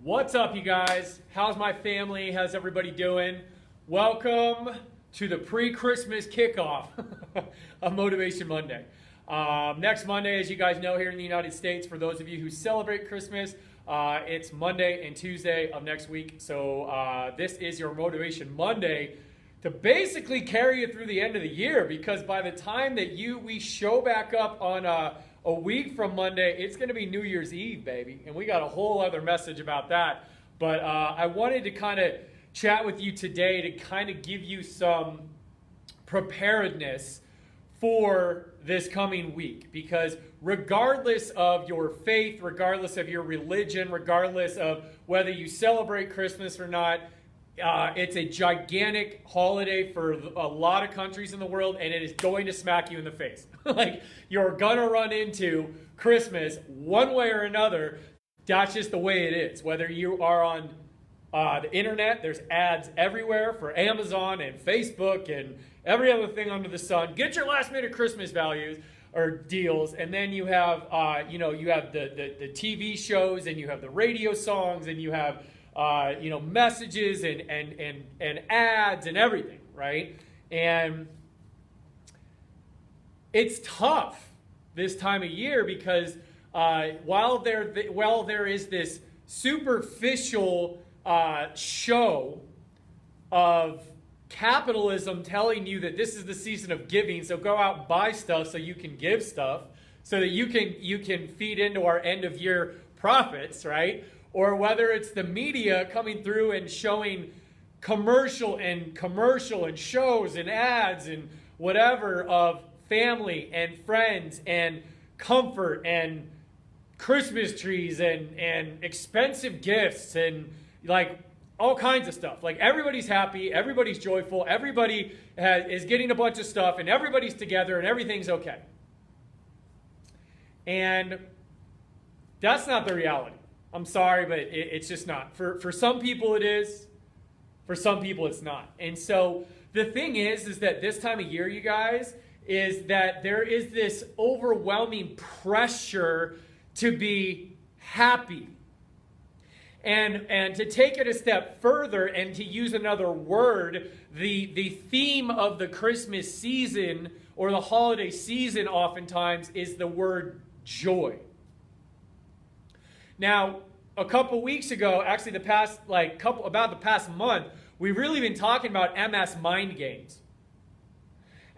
What's up, you guys? How's my family? How's everybody doing? Welcome to the pre-Christmas kickoff of Motivation Monday. Next Monday, as you guys know, here in the United States, for those of you who celebrate Christmas, it's Monday and Tuesday of next week. So this is your Motivation Monday to basically carry you through the end of the year, because by the time that we show back up on a week from Monday, it's going to be New Year's Eve, baby. And we got a whole other message about that. But I wanted to kind of chat with you today to kind of give you some preparedness for this coming week. Because regardless of your faith, regardless of your religion, regardless of whether you celebrate Christmas or not, it's a gigantic holiday for a lot of countries in the world, and it is going to smack you in the face. Like, you're gonna run into Christmas one way or another. That's just the way it is. Whether you are on the internet, there's ads everywhere for Amazon and Facebook and every other thing under the sun. Get your last minute Christmas values or deals, and then you have you have the TV shows, and you have the radio songs, and you have messages and ads and everything, right? And it's tough this time of year because while there is this superficial show of capitalism telling you that this is the season of giving, so go out and buy stuff so you can give stuff, so that you can feed into our end of year profits, right? Or whether it's the media coming through and showing commercial and shows and ads and whatever of family and friends and comfort and Christmas trees and expensive gifts and like all kinds of stuff. Like, everybody's happy, everybody's joyful, everybody is getting a bunch of stuff, and everybody's together and everything's okay. And that's not the reality. I'm sorry, but it's just not. For some people it is. For some people it's not. And so the thing is that this time of year, you guys, is that there is this overwhelming pressure to be happy. And to take it a step further and to use another word, the theme of the Christmas season or the holiday season oftentimes is the word joy. Now, a couple weeks ago, actually about the past month, we've really been talking about MS mind games.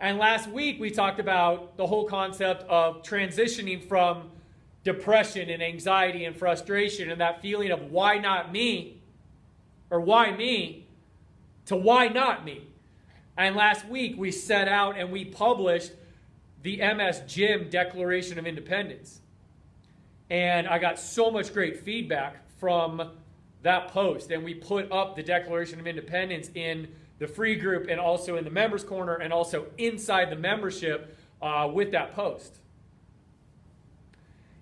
And last week we talked about the whole concept of transitioning from depression and anxiety and frustration and that feeling of why not me, or why me, to why not me. And last week we set out and we published the MS Jim Declaration of Independence. And I got so much great feedback from that post. And we put up the Declaration of Independence in the free group and also in the members corner and also inside the membership with that post.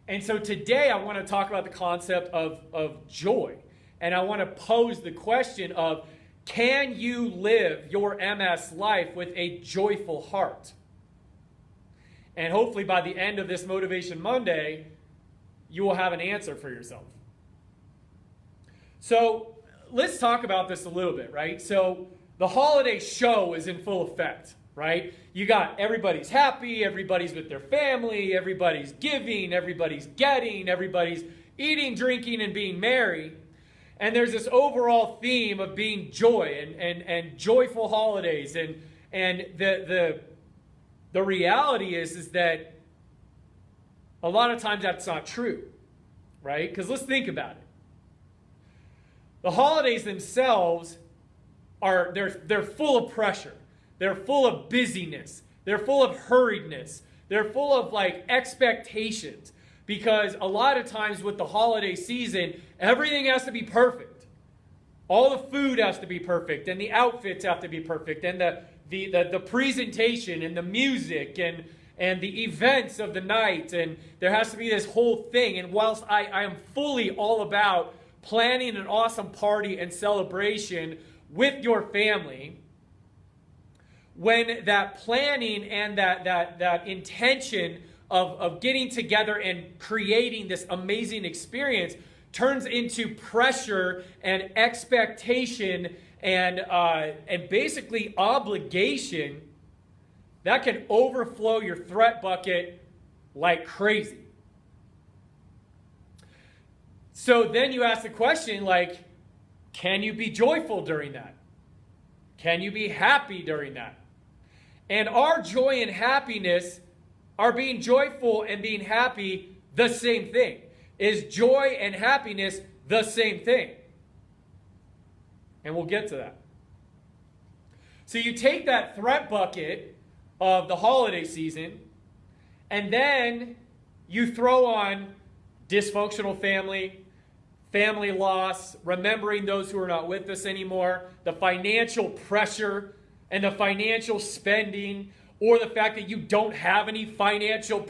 And so today I want to talk about the concept of joy. And I want to pose the question of, can you live your MS life with a joyful heart? And hopefully by the end of this Motivation Monday, you will have an answer for yourself. So let's talk about this a little bit, right? So the holiday show is in full effect, right? You got everybody's happy, everybody's with their family, everybody's giving, everybody's getting, everybody's eating, drinking, and being merry. And there's this overall theme of being joy and joyful holidays. And the reality is that a lot of times that's not true, right? Because let's think about it. The holidays themselves they're full of pressure. They're full of busyness. They're full of hurriedness. They're full of expectations. Because a lot of times with the holiday season, everything has to be perfect. All the food has to be perfect, and the outfits have to be perfect, and the presentation and the music and the events of the night, and there has to be this whole thing. And whilst I am fully all about planning an awesome party and celebration with your family, when that planning and that intention of getting together and creating this amazing experience turns into pressure and expectation and basically obligation, that can overflow your threat bucket like crazy. So then you ask the question, like, can you be joyful during that? Can you be happy during that? And are joy and happiness, are being joyful and being happy the same thing? Is joy and happiness the same thing? And we'll get to that. So you take that threat bucket of the holiday season, and then you throw on dysfunctional family, family loss, remembering those who are not with us anymore, the financial pressure and the financial spending, or the fact that you don't have any financial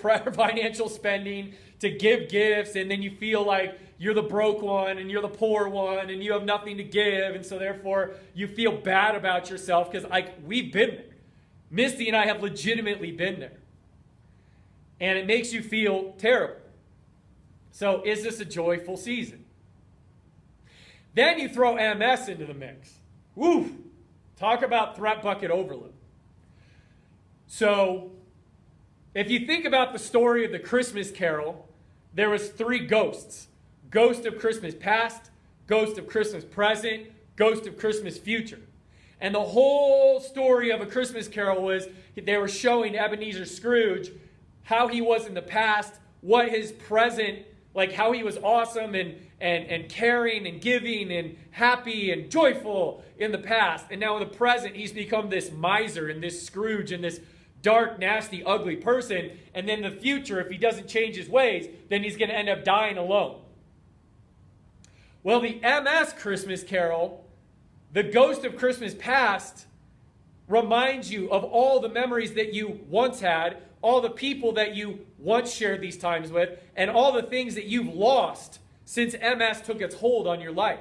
spending to give gifts, and then you feel like you're the broke one and you're the poor one and you have nothing to give, and so therefore you feel bad about yourself, because we've been there. Misty and I have legitimately been there. And it makes you feel terrible. So is this a joyful season? Then you throw MS into the mix. Woo! Talk about threat bucket overload. So if you think about the story of the Christmas Carol, there was 3 ghosts. Ghost of Christmas past, ghost of Christmas present, ghost of Christmas future. And the whole story of A Christmas Carol was they were showing Ebenezer Scrooge how he was in the past, what his present, like how he was awesome and caring and giving and happy and joyful in the past. And now in the present, he's become this miser and this Scrooge and this dark, nasty, ugly person. And then in the future, if he doesn't change his ways, then he's going to end up dying alone. Well, the MS Christmas Carol, the ghost of Christmas past, reminds you of all the memories that you once had, all the people that you once shared these times with, and all the things that you've lost since MS took its hold on your life.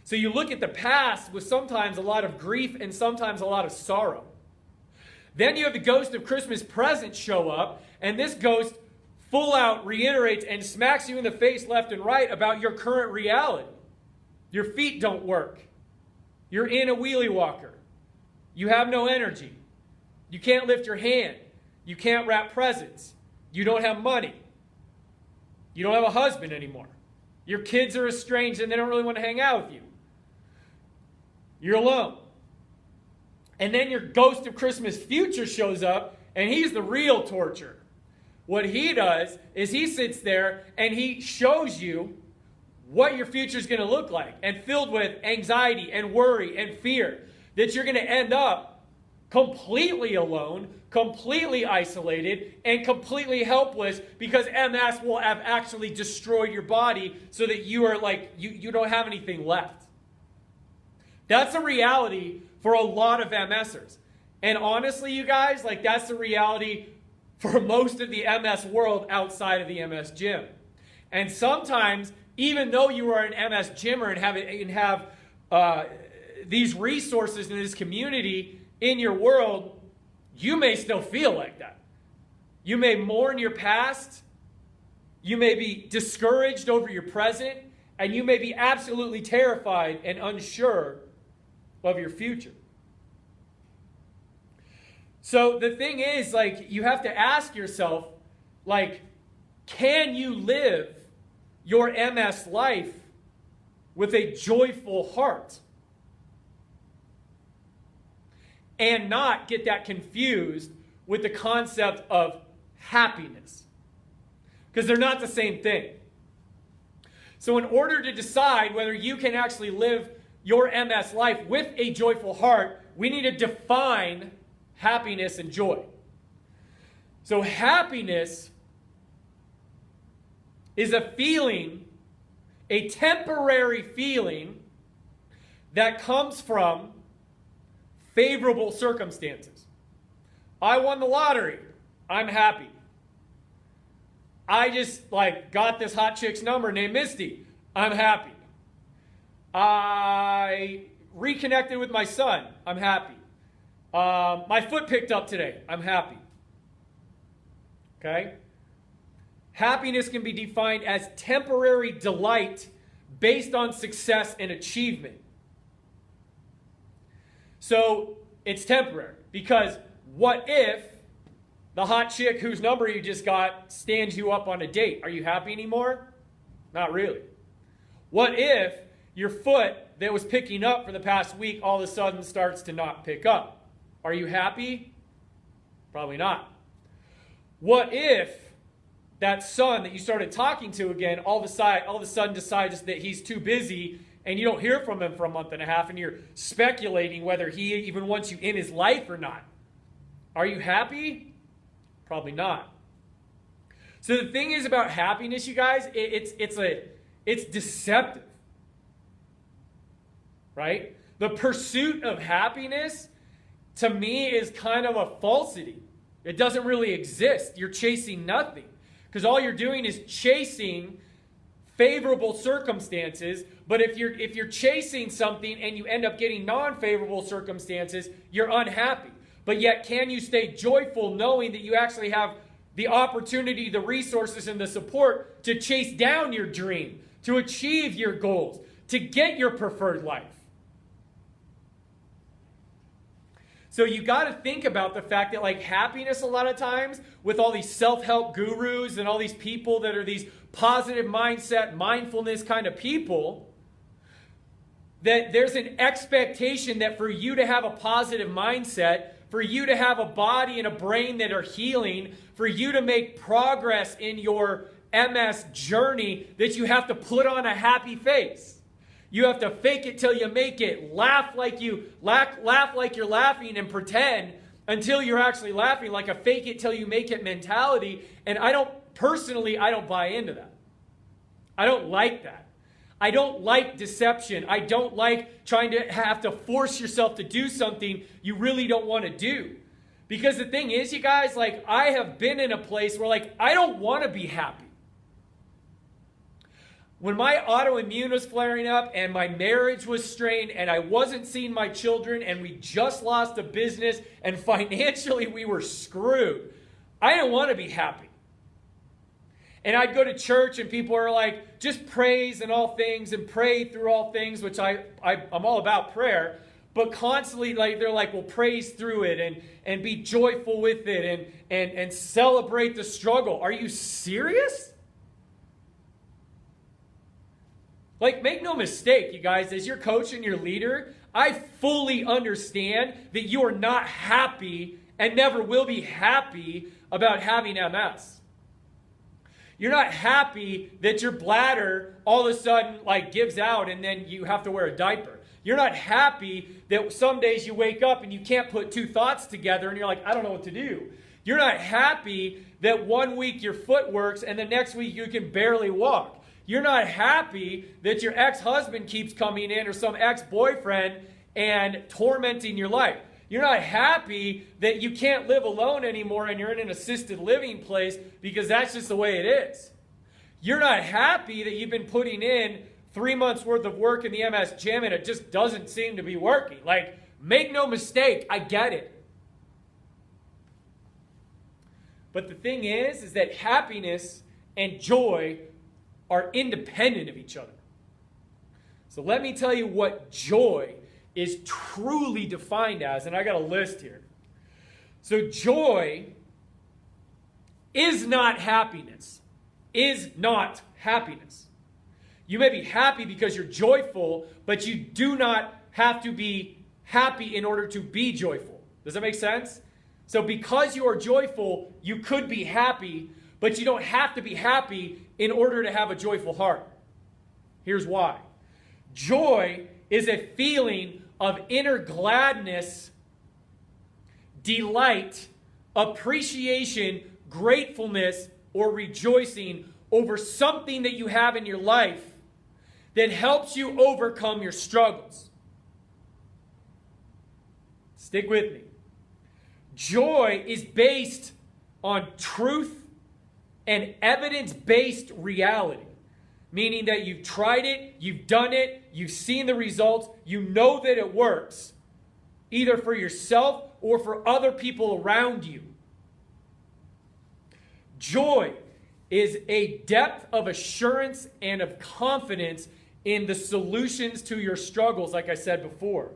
So you look at the past with sometimes a lot of grief and sometimes a lot of sorrow. Then you have the ghost of Christmas present show up, and this ghost full out reiterates and smacks you in the face left and right about your current reality. Your feet don't work. You're in a wheelie walker. You have no energy. You can't lift your hand. You can't wrap presents. You don't have money. You don't have a husband anymore. Your kids are estranged and they don't really want to hang out with you. You're alone. And then your ghost of Christmas future shows up, and he's the real torture. What he does is he sits there and he shows you what your future is going to look like, and filled with anxiety and worry and fear that you're going to end up completely alone, completely isolated, and completely helpless, because MS will have actually destroyed your body so that you are like, you don't have anything left. That's a reality for a lot of MSers. And honestly, you guys, like, that's the reality for most of the MS world outside of the MS gym. And sometimes, even though you are an MS gymmer and have these resources in this community in your world, you may still feel like that. You may mourn your past. You may be discouraged over your present. And you may be absolutely terrified and unsure of your future. So the thing is, like, you have to ask yourself, like, can you live your MS life with a joyful heart and not get that confused with the concept of happiness? Because they're not the same thing. So in order to decide whether you can actually live your MS life with a joyful heart, we need to define happiness and joy. So happiness is a feeling, a temporary feeling that comes from favorable circumstances. I won the lottery. I'm happy. I just got this hot chick's number named Misty. I'm happy. I reconnected with my son. I'm happy. My foot picked up today. I'm happy. Okay? Happiness can be defined as temporary delight based on success and achievement. So it's temporary, because what if the hot chick whose number you just got stands you up on a date? Are you happy anymore? Not really. What if your foot that was picking up for the past week all of a sudden starts to not pick up? Are you happy? Probably not. What if that son that you started talking to again all of a sudden decides that he's too busy and you don't hear from him for a month and a half and you're speculating whether he even wants you in his life or not? Are you happy? Probably not. So the thing is about happiness, you guys, it's deceptive. Right? The pursuit of happiness, to me, is kind of a falsity. It doesn't really exist. You're chasing nothing. Because all you're doing is chasing favorable circumstances. But if you're chasing something and you end up getting non-favorable circumstances, you're unhappy. But yet, can you stay joyful knowing that you actually have the opportunity, the resources, and the support to chase down your dream, to achieve your goals, to get your preferred life? So you got to think about the fact that, like, happiness a lot of times with all these self-help gurus and all these people that are these positive mindset, mindfulness kind of people, that there's an expectation that for you to have a positive mindset, for you to have a body and a brain that are healing, for you to make progress in your MS journey, that you have to put on a happy face. You have to fake it till you make it. Laugh like you're laughing and pretend until you're actually laughing, like a fake it till you make it mentality. And I don't buy into that. I don't like that. I don't like deception. I don't like trying to have to force yourself to do something you really don't want to do. Because the thing is, you guys, like, I have been in a place where, like, I don't want to be happy. When my autoimmune was flaring up and my marriage was strained and I wasn't seeing my children and we just lost a business and financially we were screwed, I didn't want to be happy. And I'd go to church and people are like, just praise in all things and pray through all things, which I'm all about prayer. But constantly, like, they're like, well, praise through it and be joyful with it and celebrate the struggle. Are you serious? Like, make no mistake, you guys, as your coach and your leader, I fully understand that you are not happy and never will be happy about having MS. You're not happy that your bladder all of a sudden, like, gives out and then you have to wear a diaper. You're not happy that some days you wake up and you can't put two thoughts together and you're like, I don't know what to do. You're not happy that one week your foot works and the next week you can barely walk. You're not happy that your ex-husband keeps coming in or some ex-boyfriend and tormenting your life. You're not happy that you can't live alone anymore and you're in an assisted living place because that's just the way it is. You're not happy that you've been putting in 3 months worth of work in the MS gym and it just doesn't seem to be working. Like, make no mistake, I get it. But the thing is that happiness and joy are independent of each other. So let me tell you what joy is truly defined as, and I got a list here. So joy is not happiness. Is not happiness. You may be happy because you're joyful, but you do not have to be happy in order to be joyful. Does that make sense? So because you are joyful, you could be happy, but you don't have to be happy in order to have a joyful heart. Here's why. Joy is a feeling of inner gladness, delight, appreciation, gratefulness, or rejoicing over something that you have in your life that helps you overcome your struggles. Stick with me. Joy is based on truth and evidence-based reality, meaning that you've tried it, you've done it, you've seen the results, you know that it works, either for yourself or for other people around you. Joy is a depth of assurance and of confidence in the solutions to your struggles, like I said before.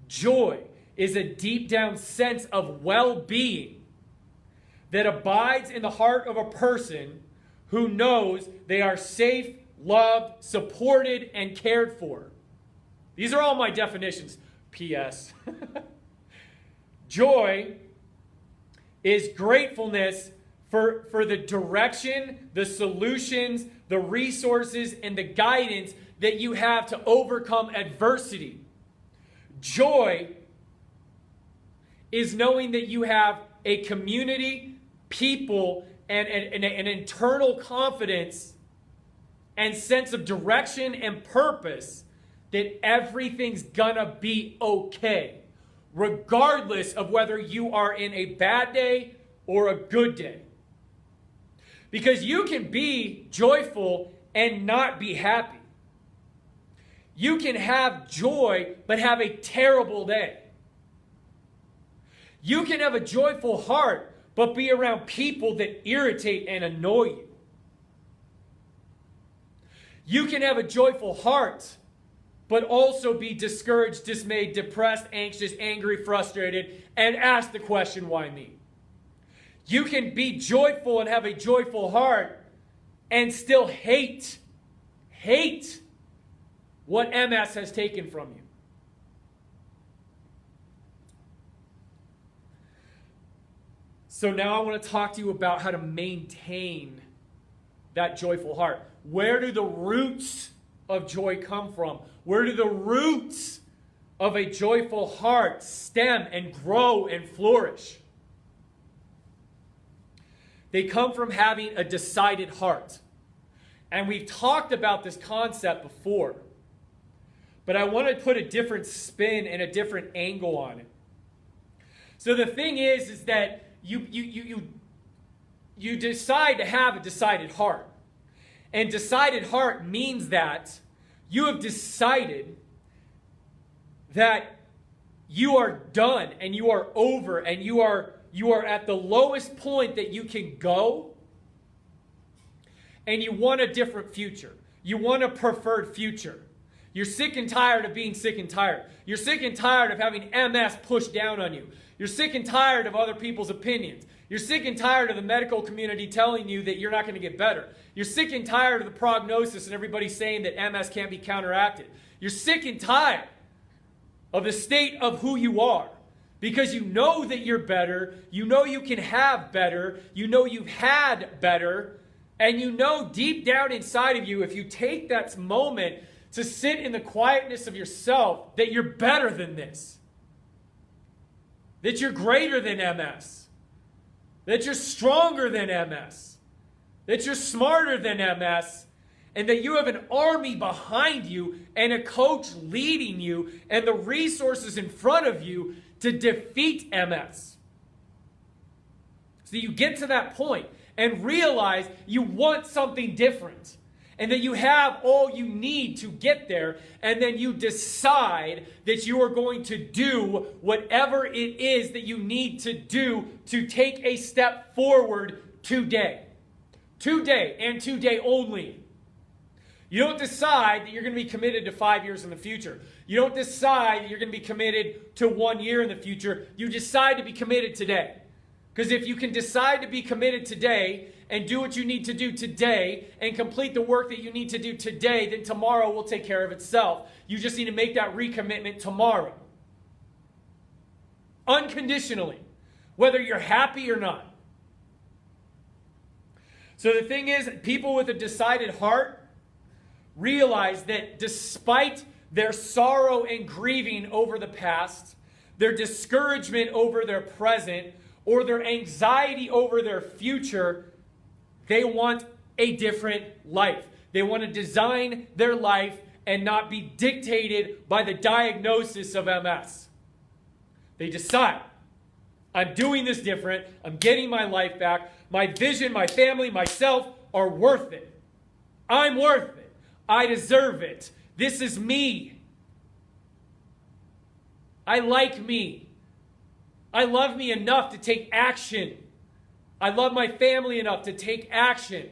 Joy is a deep down sense of well-being that abides in the heart of a person who knows they are safe, loved, supported, and cared for. These are all my definitions. P.S. Joy is gratefulness for the direction, the solutions, the resources, and the guidance that you have to overcome adversity. Joy is knowing that you have a community, people, and an internal confidence and sense of direction and purpose that everything's gonna be okay, regardless of whether you are in a bad day or a good day. Because you can be joyful and not be happy. You can have joy but have a terrible day. You can have a joyful heart but be around people that irritate and annoy you. You can have a joyful heart but also be discouraged, dismayed, depressed, anxious, angry, frustrated, and ask the question, why me? You can be joyful and have a joyful heart and still hate what MS has taken from you. So now I want to talk to you about how to maintain that joyful heart. Where do the roots of joy come from? Where do the roots of a joyful heart stem and grow and flourish? They come from having a decided heart. And we've talked about this concept before. But I want to put a different spin and a different angle on it. So the thing is that you decide to have a decided heart. And decided heart means that you have decided that you are done and you are over and you are at the lowest point that you can go, and you want a different future. You want a preferred future. You're sick and tired of being sick and tired. You're sick and tired of having MS pushed down on you. You're sick and tired of other people's opinions. You're sick and tired of the medical community telling you that you're not going to get better. You're sick and tired of the prognosis and everybody saying that MS can't be counteracted. You're sick and tired of the state of who you are. Because you know that you're better, you know you can have better, you know you've had better, and you know deep down inside of you, if you take that moment to sit in the quietness of yourself, that you're better than this. That you're greater than MS. That you're stronger than MS. That you're smarter than MS. And that you have an army behind you and a coach leading you and the resources in front of you to defeat MS. So you get to that point and realize you want something different and that you have all you need to get there, and then you decide that you are going to do whatever it is that you need to do to take a step forward today. Today and today only. You don't decide that you're going to be committed to 5 years in the future. You don't decide that you're going to be committed to 1 year in the future. You decide to be committed today. Because if you can decide to be committed today and do what you need to do today and complete the work that you need to do today, then tomorrow will take care of itself. You just need to make that recommitment tomorrow. Unconditionally. Whether you're happy or not. So the thing is, people with a decided heart realize that despite their sorrow and grieving over the past, their discouragement over their present, or their anxiety over their future, they want a different life. They want to design their life and not be dictated by the diagnosis of MS. They decide, I'm doing this different, I'm getting my life back, my vision, my family, myself are worth it. I'm worth it. I deserve it. This is me. I like me. I love me enough to take action. I love my family enough to take action.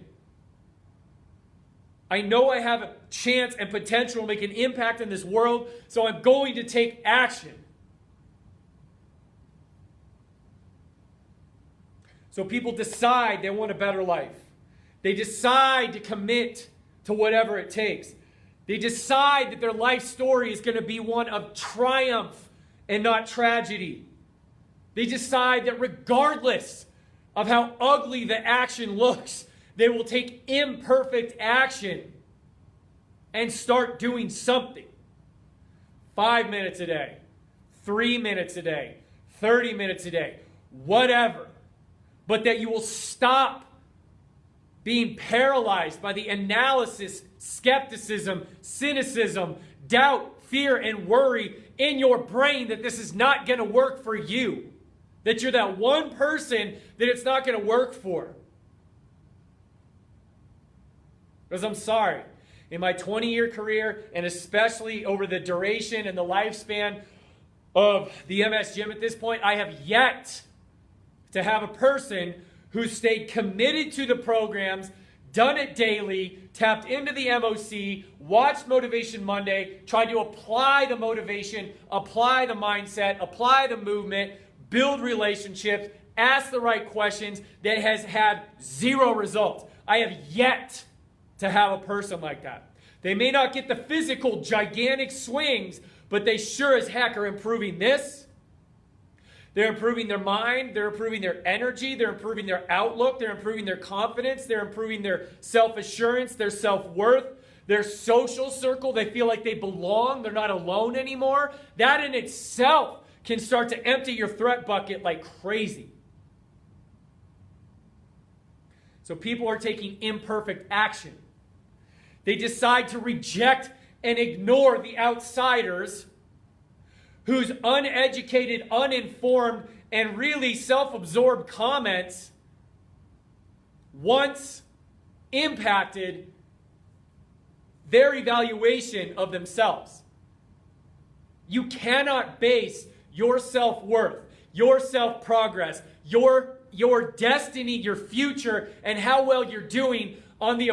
I know I have a chance and potential to make an impact in this world, so I'm going to take action. So people decide they want a better life. They decide to commit to whatever it takes. They decide that their life story is going to be one of triumph and not tragedy. They decide that regardless of how ugly the action looks, they will take imperfect action and start doing something. 5 minutes a day, 3 minutes a day, 30 minutes a day, whatever. But that you will stop being paralyzed by the analysis, skepticism, cynicism, doubt, fear, and worry in your brain that this is not going to work for you. That you're that one person that it's not going to work for. Because I'm sorry, in my 20-year career, and especially over the duration and the lifespan of the MS Gym at this point, I have yet to have a person who stayed committed to the programs, done it daily, tapped into the MOC, watched Motivation Monday, tried to apply the motivation, apply the mindset, apply the movement, build relationships, ask the right questions, that has had zero results. I have yet to have a person like that. They may not get the physical gigantic swings, but they sure as heck are improving this. They're improving their mind, they're improving their energy, they're improving their outlook, they're improving their confidence, they're improving their self-assurance, their self-worth, their social circle. They feel like they belong, they're not alone anymore. That in itself can start to empty your threat bucket like crazy. So people are taking imperfect action. They decide to reject and ignore the outsiders whose uneducated, uninformed, and really self-absorbed comments once impacted their evaluation of themselves. You cannot base your self-worth, your self-progress, your destiny, your future, and how well you're doing on the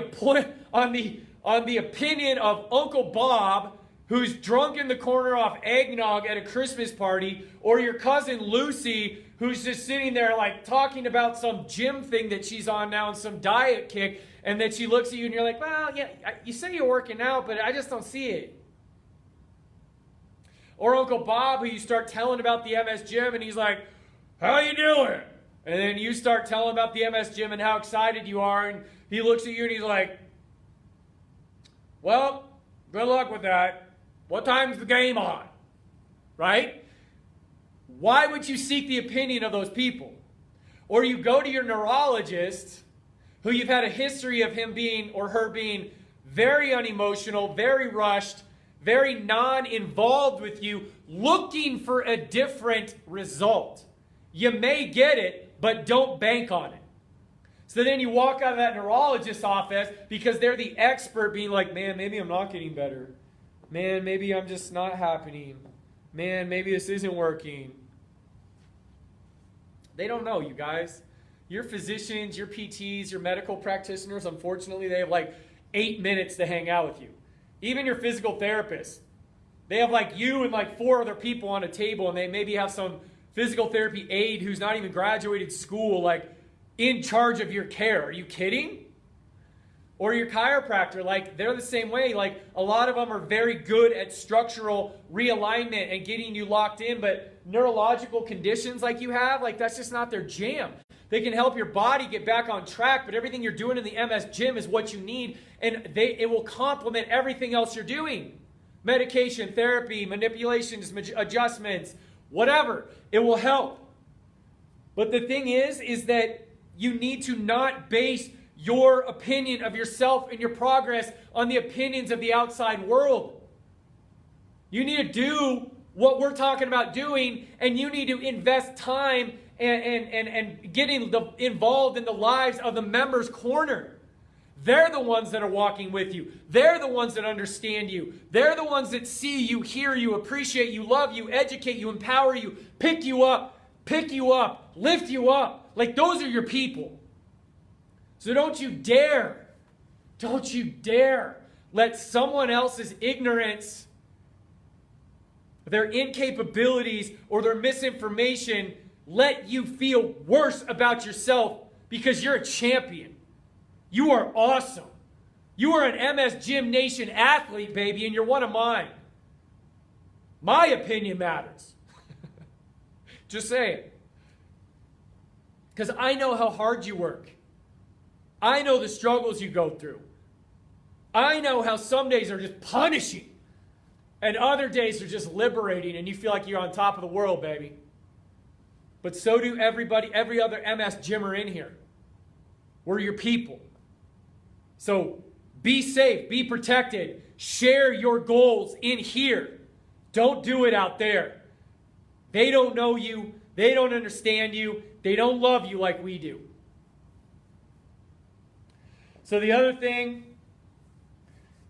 opinion of Uncle Bob, who's drunk in the corner off eggnog at a Christmas party, or your cousin Lucy, who's just sitting there like talking about some gym thing that she's on now and some diet kick, and then she looks at you and you're like, well, yeah, you say you're working out, but I just don't see it. Or Uncle Bob, who you start telling about the MS Gym, and he's like, how you doing? And then you start telling about the MS Gym and how excited you are, and he looks at you and he's like, well, good luck with that. What time's the game on? Right? Why would you seek the opinion of those people? Or you go to your neurologist, who you've had a history of him being or her being very unemotional, very rushed, very non-involved with you, looking for a different result. You may get it, but don't bank on it. So then you walk out of that neurologist's office because they're the expert, being like, man, maybe I'm not getting better. Man, maybe I'm just not happening. Man, maybe this isn't working. They don't know, you guys. Your physicians, your PTs, your medical practitioners, unfortunately, they have like 8 minutes to hang out with you. Even your physical therapist. They have like you and like 4 other people on a table, and they maybe have some physical therapy aide who's not even graduated school, like in charge of your care. Are you kidding? Or your chiropractor, like they're the same way. Like a lot of them are very good at structural realignment and getting you locked in, but neurological conditions like you have, like that's just not their jam. They can help your body get back on track, but everything you're doing in the MS Gym is what you need, and it will complement everything else you're doing. Medication, therapy, manipulations, adjustments, whatever. It will help. But the thing is that you need to not base your opinion of yourself and your progress on the opinions of the outside world. You need to do what we're talking about doing, and you need to invest time and getting involved in the lives of the members' corner. They're the ones that are walking with you. They're the ones that understand you. They're the ones that see you, hear you, appreciate you, love you, educate you, empower you, pick you up, lift you up. Like those are your people. So don't you dare Don't you dare let someone else's ignorance, their incapabilities, or their misinformation let you feel worse about yourself because you're a champion. You are awesome. You are an MS Gym Nation athlete, baby, and you're one of mine. My opinion matters. Just saying. Because I know how hard you work. I know the struggles you go through. I know how some days are just punishing and other days are just liberating and you feel like you're on top of the world, baby. But so do every other MS Gymmer in here. We're your people. So be safe, be protected, share your goals in here. Don't do it out there. They don't know you, they don't understand you, they don't love you like we do. So the other thing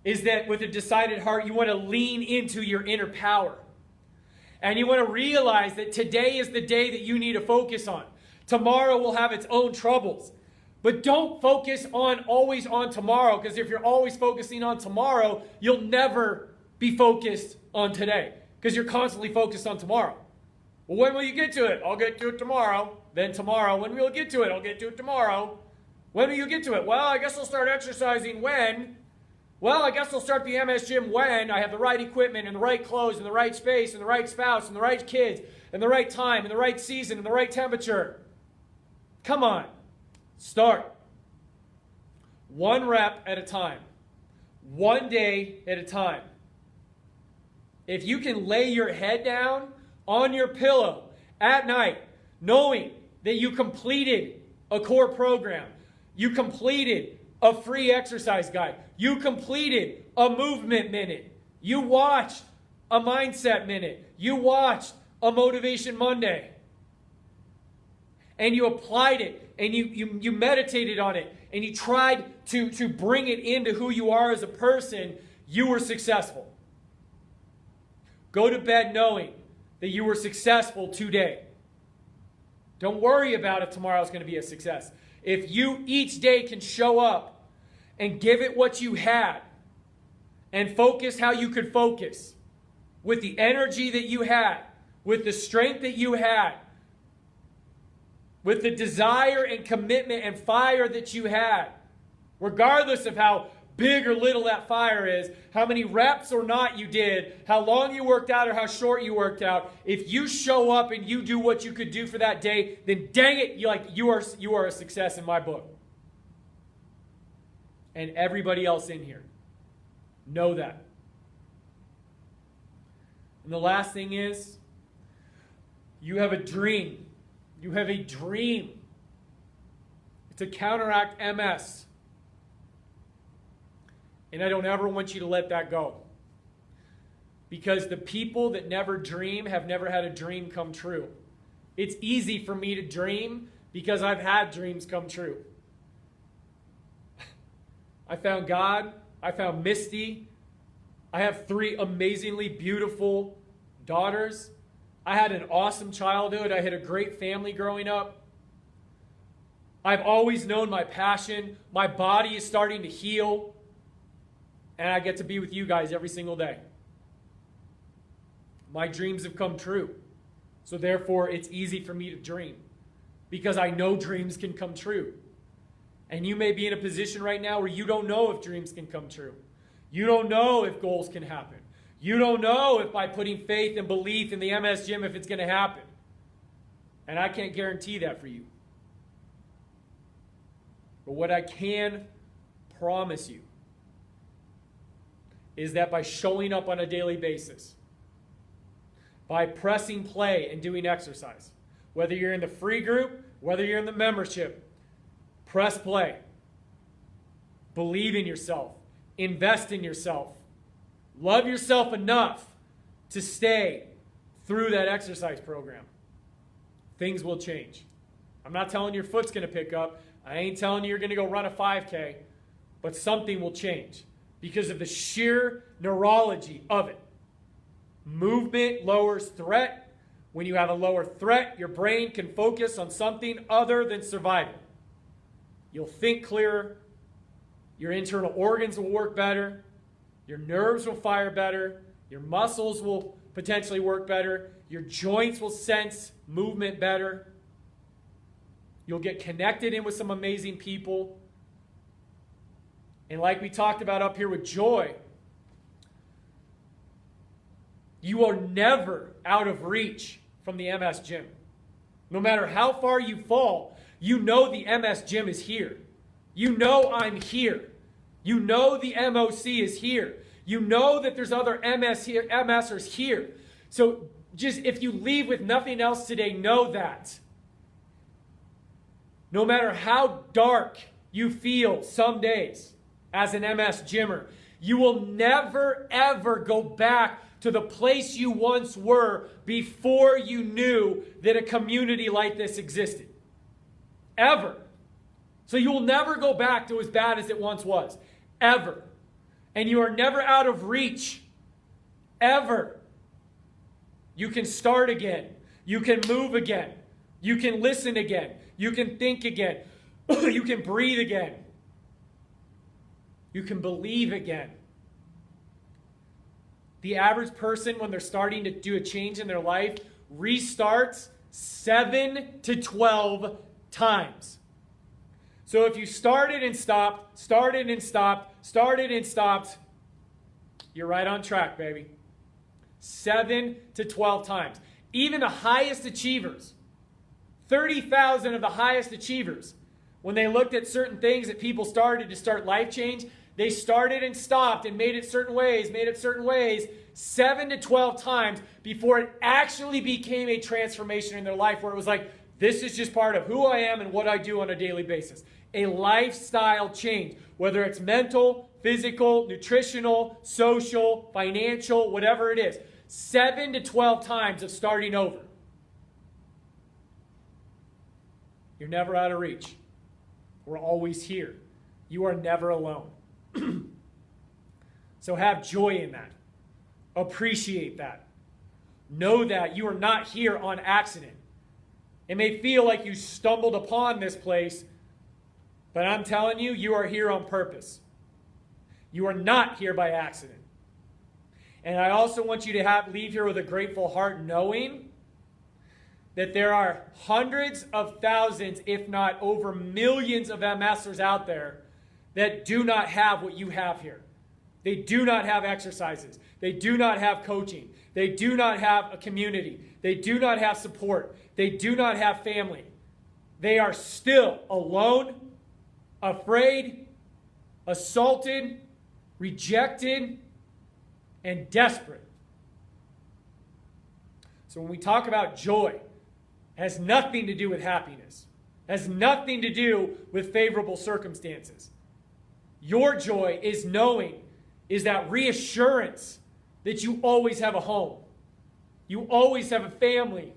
is that with a decided heart, you want to lean into your inner power. And you want to realize that today is the day that you need to focus on. Tomorrow will have its own troubles. But don't focus always on tomorrow, because if you're always focusing on tomorrow, you'll never be focused on today, because you're constantly focused on tomorrow. Well, when will you get to it? I'll get to it tomorrow. Then tomorrow. When will you get to it? I'll get to it tomorrow. When will you get to it? Well, I guess I'll start exercising when? Well, I guess I'll start the MS Gym when I have the right equipment and the right clothes and the right space and the right spouse and the right kids and the right time and the right season and the right temperature. Come on. Start. One rep at a time. One day at a time. If you can lay your head down on your pillow at night, knowing that you completed a core program, you completed a free exercise guide, you completed a movement minute, you watched a mindset minute, you watched a Motivation Monday, and you applied it, and you meditated on it, and you tried to bring it into who you are as a person, you were successful. Go to bed knowing that you were successful today. Don't worry about if tomorrow's going to be a success. If you each day can show up and give it what you had and focus how you could focus with the energy that you had, with the strength that you had, with the desire and commitment and fire that you had, regardless of how big or little that fire is, how many reps or not you did, how long you worked out or how short you worked out, if you show up and you do what you could do for that day, then dang it, you are a success in my book. And everybody else in here. Know that. And the last thing is, you have a dream. You have a dream. It's to counteract MS. And I don't ever want you to let that go. Because the people that never dream have never had a dream come true. It's easy for me to dream because I've had dreams come true. I found God. I found Misty. I have 3 amazingly beautiful daughters. I had an awesome childhood. I had a great family growing up. I've always known my passion. My body is starting to heal. And I get to be with you guys every single day. My dreams have come true. So therefore, it's easy for me to dream. Because I know dreams can come true. And you may be in a position right now where you don't know if dreams can come true. You don't know if goals can happen. You don't know if by putting faith and belief in the MS Gym, if it's going to happen. And I can't guarantee that for you. But what I can promise you is that by showing up on a daily basis, by pressing play and doing exercise, whether you're in the free group, whether you're in the membership, press play. Believe in yourself. Invest in yourself. Love yourself enough to stay through that exercise program. Things will change. I'm not telling you your foot's going to pick up. I ain't telling you you're going to go run a 5K, but something will change because of the sheer neurology of it. Movement lowers threat. When you have a lower threat, your brain can focus on something other than survival. You'll think clearer. Your internal organs will work better. Your nerves will fire better. Your muscles will potentially work better. Your joints will sense movement better. You'll get connected in with some amazing people. And like we talked about up here with joy, you are never out of reach from the MS gym. No matter how far you fall, you know the MS gym is here. You know I'm here. You know the MOC is here. You know that there's other MSers here. So just if you leave with nothing else today, know that. No matter how dark you feel some days as an MS gymmer, you will never ever go back to the place you once were before you knew that a community like this existed. Ever. So you will never go back to as bad as it once was. Ever. And you are never out of reach. Ever. You can start again. You can move again. You can listen again. You can think again. You can breathe again. You can believe again. The average person, when they're starting to do a change in their life, restarts 7 to 12 times. So if you started and stopped, started and stopped, started and stopped, you're right on track, baby. 7 to 12 times. Even the highest achievers, 30,000 of the highest achievers, when they looked at certain things that people started to start life change, they started and stopped and made it certain ways, 7 to 12 times before it actually became a transformation in their life where it was like, this is just part of who I am and what I do on a daily basis. A lifestyle change, whether it's mental, physical, nutritional, social, financial, whatever it is. 7 to 12 times of starting over. You're never out of reach. We're always here. You are never alone. So have joy in that. Appreciate that. Know that you are not here on accident. It may feel like you stumbled upon this place, but I'm telling you, you are here on purpose. You are not here by accident. And I also want you to leave here with a grateful heart, knowing that there are hundreds of thousands, if not over millions of MSers out there that do not have what you have here. They do not have exercises. They do not have coaching. They do not have a community. They do not have support. They do not have family. They are still alone, afraid, assaulted, rejected, and desperate. So when we talk about joy, it has nothing to do with happiness. It has nothing to do with favorable circumstances. Your joy is that reassurance that you always have a home. You always have a family.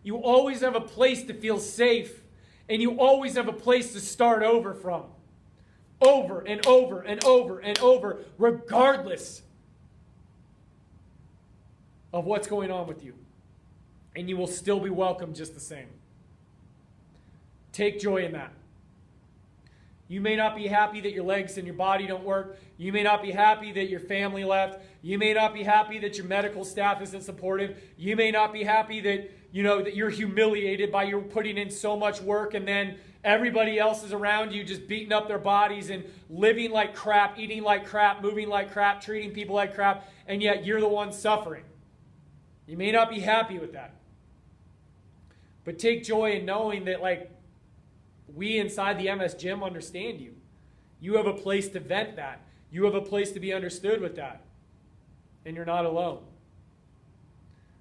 You always have a place to feel safe. And you always have a place to start over from. Over and over and over and over, regardless of what's going on with you. And you will still be welcome just the same. Take joy in that. You may not be happy that your legs and your body don't work. You may not be happy that your family left. You may not be happy that your medical staff isn't supportive. You may not be happy that, that you're humiliated by your putting in so much work and then everybody else is around you just beating up their bodies and living like crap, eating like crap, moving like crap, treating people like crap, and yet you're the one suffering. You may not be happy with that. But take joy in knowing that, we inside the MS gym understand you. You have a place to vent that. You have a place to be understood with that. And you're not alone.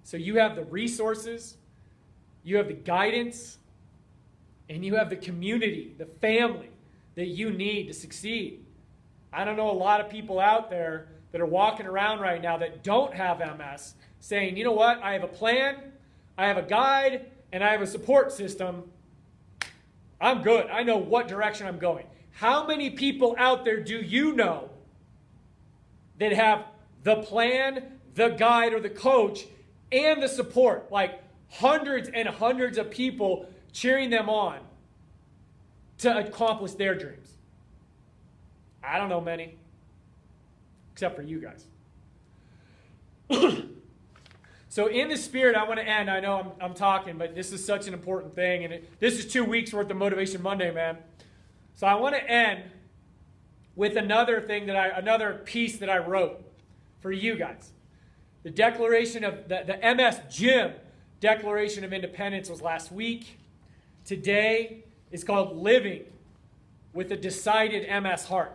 So you have the resources, you have the guidance, and you have the community, the family that you need to succeed. I don't know a lot of people out there that are walking around right now that don't have MS saying, you know what, I have a plan, I have a guide, and I have a support system. I'm good. I know what direction I'm going. How many people out there do you know that have the plan, the guide, or the coach, and the support? Like hundreds and hundreds of people cheering them on to accomplish their dreams. I don't know many, except for you guys. So in the spirit, I want to end. I know I'm talking, but this is such an important thing. And this is 2 weeks worth of Motivation Monday, man. So I want to end with another piece that I wrote for you guys. The Declaration of the MS Jim Declaration of Independence was last week. Today is called Living with a Decided MS Heart.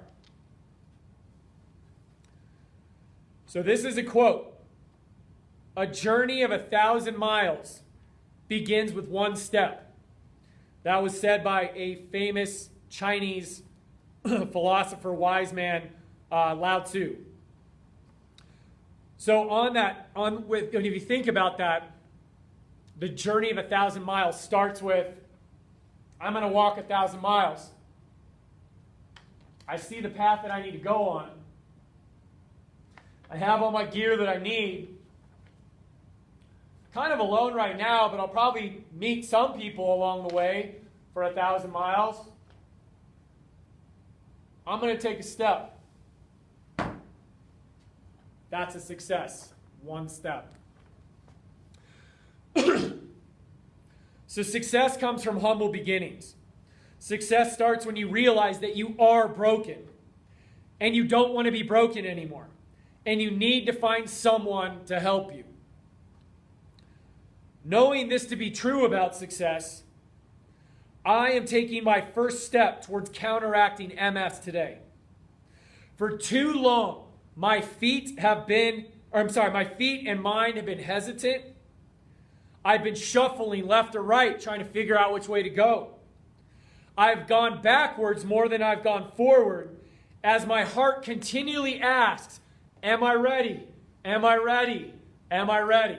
So this is a quote. A journey of 1,000 miles begins with one step. That was said by a famous Chinese philosopher, wise man, Lao Tzu. So if you think about that, the journey of 1,000 miles starts with, I'm going to walk 1,000 miles. I see the path that I need to go on. I have all my gear that I need. Kind of alone right now, but I'll probably meet some people along the way for 1,000 miles. I'm going to take a step. That's a success. One step. So success comes from humble beginnings. Success starts when you realize that you are broken and you don't want to be broken anymore. And you need to find someone to help you. Knowing this to be true about success, I am taking my first step towards counteracting MS today. For too long, my feet and mind have been hesitant. I've been shuffling left or right, trying to figure out which way to go. I've gone backwards more than I've gone forward, as my heart continually asks, am I ready? Am I ready? Am I ready?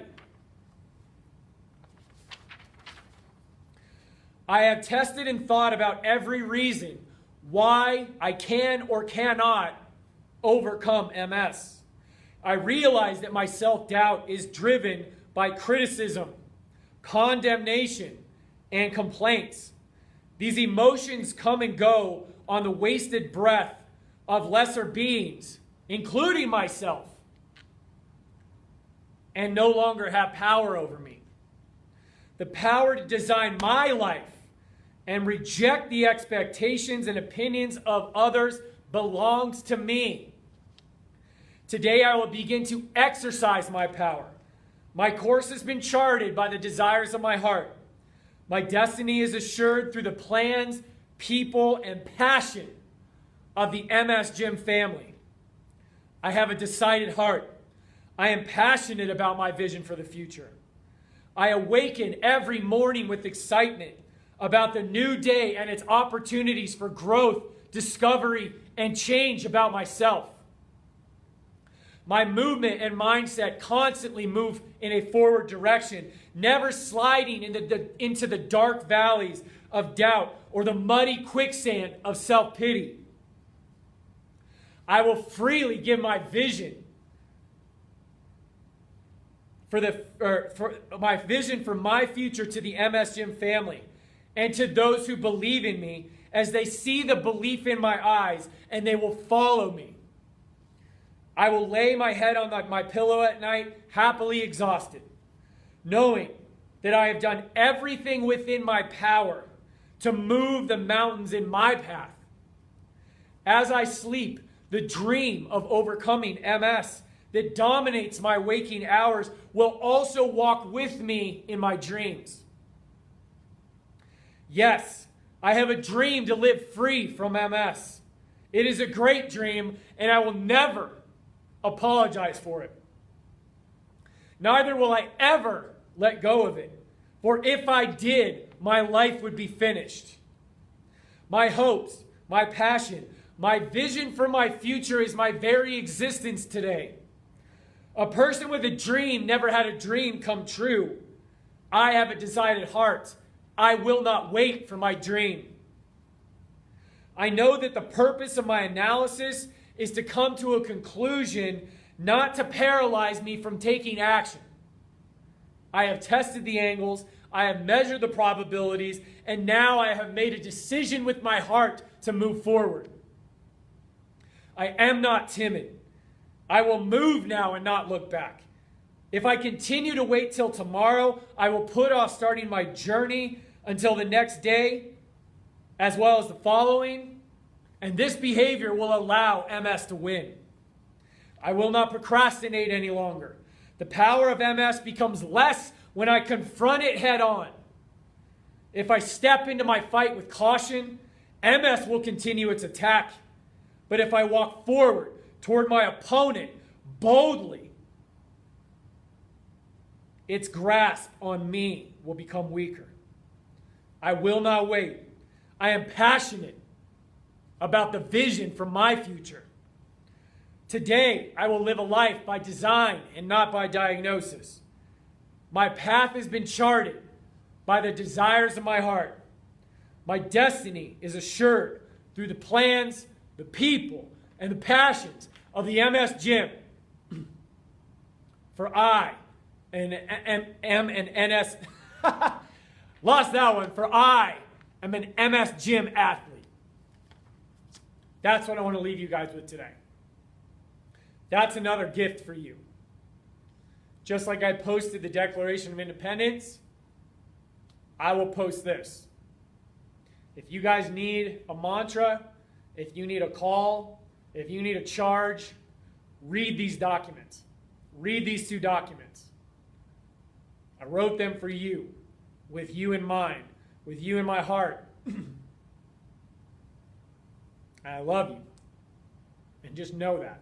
I have tested and thought about every reason why I can or cannot overcome MS. I realize that my self-doubt is driven by criticism, condemnation, and complaints. These emotions come and go on the wasted breath of lesser beings, including myself, and no longer have power over me. The power to design my life and reject the expectations and opinions of others belongs to me. Today I will begin to exercise my power. My course has been charted by the desires of my heart. My destiny is assured through the plans, people, and passion of the MS Jim family. I have a decided heart. I am passionate about my vision for the future. I awaken every morning with excitement about the new day and its opportunities for growth, discovery, and change about myself. My movement and mindset constantly move in a forward direction, never sliding into the dark valleys of doubt or the muddy quicksand of self-pity. I will freely give my vision for my future to the MS Jim family and to those who believe in me, as they see the belief in my eyes and they will follow me. I will lay my head on my pillow at night, happily exhausted, knowing that I have done everything within my power to move the mountains in my path. As I sleep, the dream of overcoming MS that dominates my waking hours will also walk with me in my dreams. Yes, I have a dream to live free from MS. It is a great dream, and I will never apologize for it. Neither will I ever let go of it, for if I did, my life would be finished. My hopes, my passion, my vision for my future is my very existence today. A person with a dream never had a dream come true. I have a decided heart. I will not wait for my dream. I know that the purpose of my analysis is to come to a conclusion, not to paralyze me from taking action. I have tested the angles, I have measured the probabilities, and now I have made a decision with my heart to move forward. I am not timid. I will move now and not look back. If I continue to wait till tomorrow, I will put off starting my journey until the next day, as well as the following, and this behavior will allow MS to win. I will not procrastinate any longer. The power of MS becomes less when I confront it head on. If I step into my fight with caution, MS will continue its attack. But if I walk forward toward my opponent boldly, its grasp on me will become weaker. I will not wait. I am passionate about the vision for my future. Today, I will live a life by design and not by diagnosis. My path has been charted by the desires of my heart. My destiny is assured through the plans, the people, and the passions of the MS Gym. For I am an NS... Lost that one. For I am an MS Gym athlete. That's what I want to leave you guys with today. That's another gift for you. Just like I posted the Declaration of Independence, I will post this. If you guys need a mantra, if you need a call, if you need a charge, read these documents. Read these 2 documents. I wrote them for you, with you in mind, with you in my heart. I love you. And just know that.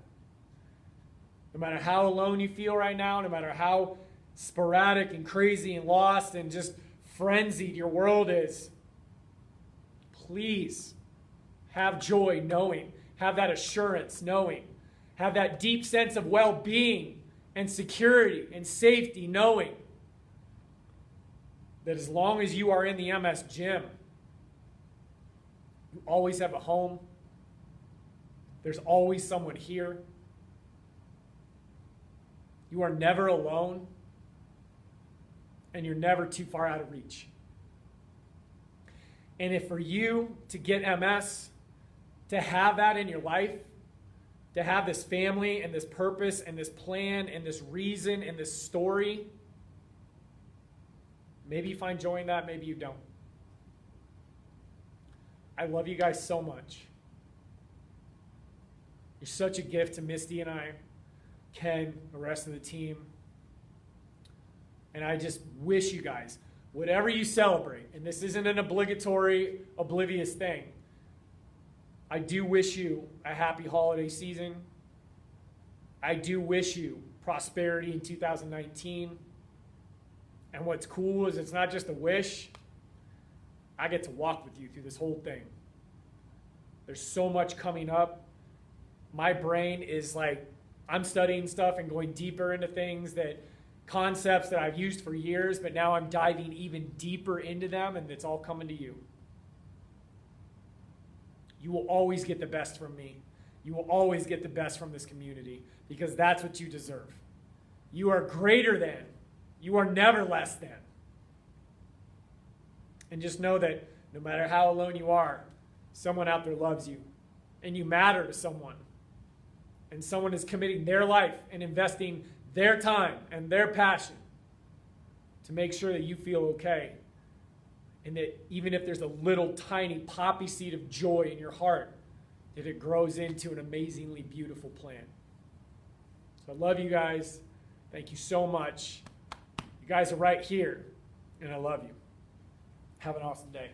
No matter how alone you feel right now, no matter how sporadic and crazy and lost and just frenzied your world is, please have joy knowing, have that assurance knowing, have that deep sense of well-being and security and safety knowing that as long as you are in the MS Gym, you always have a home. There's always someone here. You are never alone, and you're never too far out of reach. And if for you to get MS, to have that in your life, to have this family and this purpose and this plan and this reason and this story, maybe you find joy in that, maybe you don't. I love you guys so much. You're such a gift to Misty and I, Ken, the rest of the team. And I just wish you guys, whatever you celebrate, and this isn't an obligatory, oblivious thing, I do wish you a happy holiday season. I do wish you prosperity in 2019. And what's cool is it's not just a wish. I get to walk with you through this whole thing. There's so much coming up. My brain is like, I'm studying stuff and going deeper into things, that concepts that I've used for years, but now I'm diving even deeper into them, and it's all coming to you. You will always get the best from me. You will always get the best from this community, because that's what you deserve. You are greater than. You are never less than. And just know that no matter how alone you are, someone out there loves you, and you matter to someone. And someone is committing their life and investing their time and their passion to make sure that you feel okay. And that even if there's a little tiny poppy seed of joy in your heart, that it grows into an amazingly beautiful plan. So I love you guys. Thank you so much. You guys are right here, and I love you. Have an awesome day.